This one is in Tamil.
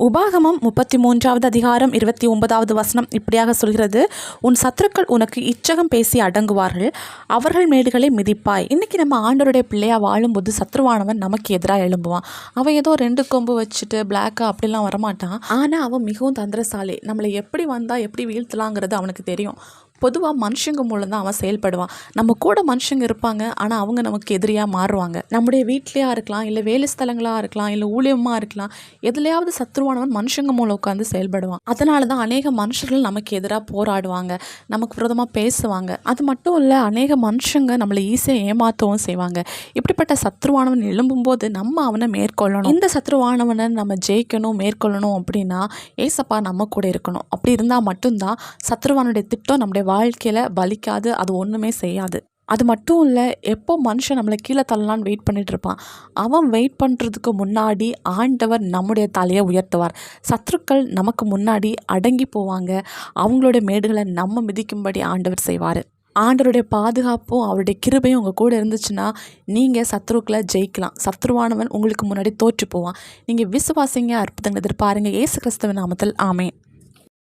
உபாகமம் 33வது அதிகாரம் 29வது வசனம் இப்படியாக சொல்கிறது, உன் சத்துருக்கள் உனக்கு இச்சகம் பேசி அடங்குவார்கள், அவர்கள் மேடுகளை மிதிப்பாய். இன்றைக்கி நம்ம ஆண்டவருடைய பிள்ளையாக வாழும்போது சத்ருவானவன் நமக்கு எதிராக எழும்புவான். அவன் ஏதோ 2 கொம்பு வச்சுட்டு பிளாக்காக அப்படிலாம் வரமாட்டான். ஆனால் அவன் மிகவும் தந்திரசாலி. நம்மளை எப்படி வந்தால் எப்படி வீழ்த்தலாங்கிறது அவனுக்கு தெரியும். பொதுவாக மனுஷங்க மூலம் தான் அவன் செயல்படுவான். நம்ம கூட மனுஷங்க இருப்பாங்க, ஆனால் அவங்க நமக்கு எதிரியாக மாறுவாங்க. நம்முடைய வீட்லேயா இருக்கலாம், இல்லை வேலை ஸ்தலங்களாக இருக்கலாம், இல்லை ஊழியமாக இருக்கலாம். எதுலையாவது சத்ருவானவன் மனுஷங்க மூலம் உட்காந்து செயல்படுவான். அதனால தான் அநேக மனுஷர்கள் நமக்கு எதிராக போராடுவாங்க, நமக்கு விரோதமாக பேசுவாங்க. அது மட்டும் இல்லை, அநேக மனுஷங்க நம்மளை ஈஸியாக ஏமாற்றவும் செய்வாங்க. இப்படிப்பட்ட சத்ருவானவன் எழும்பும்போது நம்ம அவனை மேற்கொள்ளணும். இந்த சத்ருவானவனை நம்ம ஜெயிக்கணும், மேற்கொள்ளணும் அப்படின்னா ஏசப்பா நம்ம கூட இருக்கணும். அப்படி இருந்தால் மட்டும்தான் சத்ருவானுடைய திட்டம் நம்முடைய வாழ்க்கையில் பலிக்காது, அது ஒன்றுமே செய்யாது. அது மட்டும் இல்லை, எப்போ மனுஷன் நம்மளை கீழே தள்ளலான்னு வெயிட் பண்ணிட்டு இருப்பான். அவன் வெயிட் பண்ணுறதுக்கு முன்னாடி ஆண்டவர் நம்முடைய தலையை உயர்த்துவார். சத்துருக்கள் நமக்கு முன்னாடி அடங்கி போவாங்க. அவங்களுடைய மேடுகளை நம்ம மிதிக்கும்படி ஆண்டவர் செய்வார். ஆண்டவருடைய பாதுகாப்பும் அவருடைய கிருபையும் உங்கள் கூட இருந்துச்சுன்னா நீங்கள் சத்ருக்களை ஜெயிக்கலாம். சத்ருவானவன் உங்களுக்கு முன்னாடி தோற்று போவான். நீங்கள் விசுவாசிங்க, அற்புதங்கள் எதிர்பாருங்க. இயேசு கிறிஸ்துவின் நாமத்தில் ஆமென்.